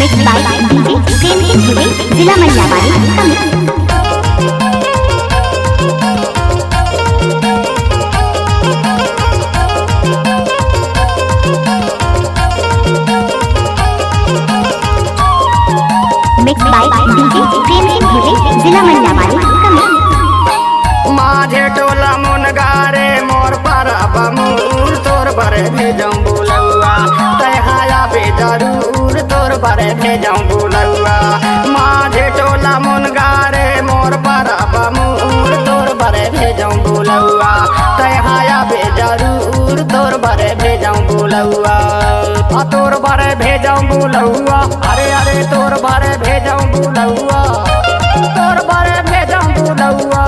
Mix by DJ Prem Singh Dubey जिला मलियाबाड़ी mix by DJ Prem Singh Dubey जिला मलियाबाड़ी माझे टोला मुनगारे मोर पर बमूर तोर बरे भेजऊं बुलौआ तहाया बे जरूर तोर बरे भेजऊं बुलौआ माझे टोला मुनगारे मोर पर बमूर तोर बरे भेजऊं बुलौआ तहाया बे जरूर तोर बरे भेजऊं बुलौआ तोर बरे भेजऊं बुलौआ अरे अरे तोर बरे भेजऊं बुलौआ तोर बरे भेजऊं बुलौआ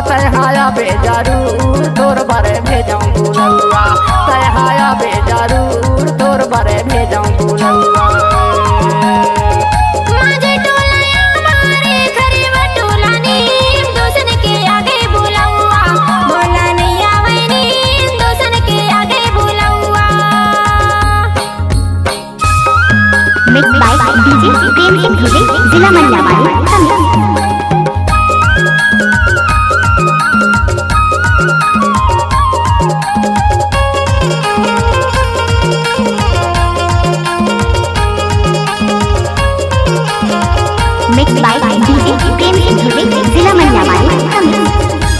तहाया बे जरूर तोर बरे भेजऊं बुलौआ तहाया बे जरूर तोर बरे भेजऊं बुलौआ mix by DJ Prem Singh Dubey जिला मलियाबाड़ी mix by DJ Prem Singh Dubey जिला मलियाबाड़ी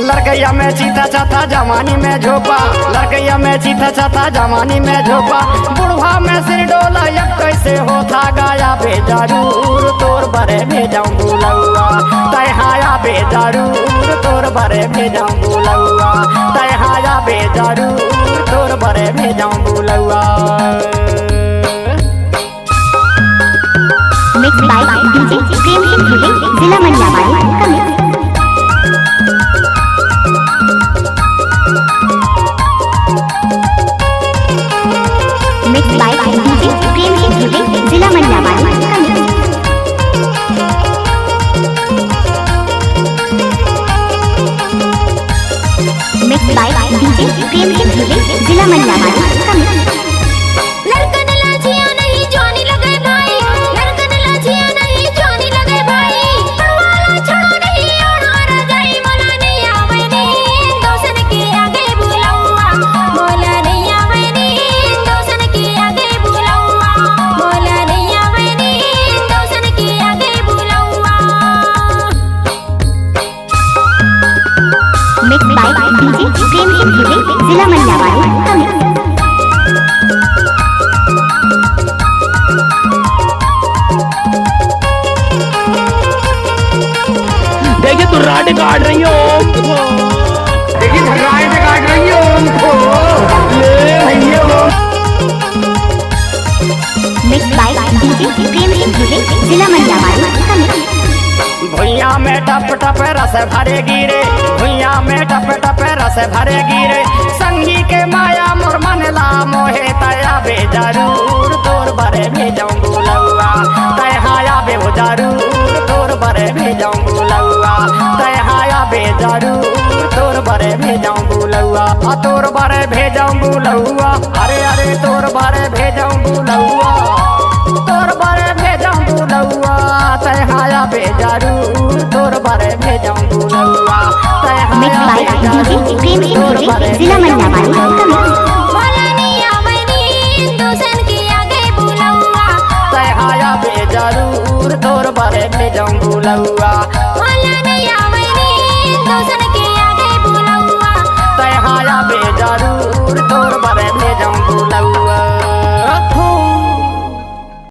लड़कैया में चीता चाता जवानी में झोपा लड़कैया में चीता चाता जवानी में झोपा बुढ़वा में सिर डोला यब कैसे होता गाया बे जरूर तोर बरे भेजऊं बुलौआ तहाया बे जरूर तोर बरे भेजऊं बुलौआ तहाया बे जरूर तोर बरे भेजऊं बुलौआ mix by DJ Prem Singh Dubey जिला मलियाबाड़ी mix by DJ Prem Singh Dubey जिला मलियाबाड़ी mix by DJ Prem Singh Dubey जिला मलियाबाड़ी mix by DJ Prem Singh Dubey जिला मलियाबाड़ी देखिए तू राडे काट रही हो देखिए राडे काट रही हो mix by DJ Prem Singh Dubey जिला मलियाबाड़ी भुइया में टप टप रस भरे गिरे भुइया में टप टप रस भरे गिरे संगी के माया मोर मन ला मोहे तया बे जरूर तोर बरे भेजऊं बुलौआ तहाया बे जरूर तोर बरे भेजऊं बुलौआ तहाया बे जरूर तोर बरे भेजऊं बुलौआ तोर बरे भेजऊं बुलौआ अरे अरे तोर बरे भेजऊं बुलौआ तोर बरे भेजऊं बुलौआ तहाया बे जरूर तोर बरे भेजऊं बुलौआ mix by DJ Prem Singh Dubey जिला मलियाबाड़ी तहाया बे जरूर तोर बरे भेजऊं बुलौआ तहाया बे जरूर तोर बरे भेजऊं बुलौआ।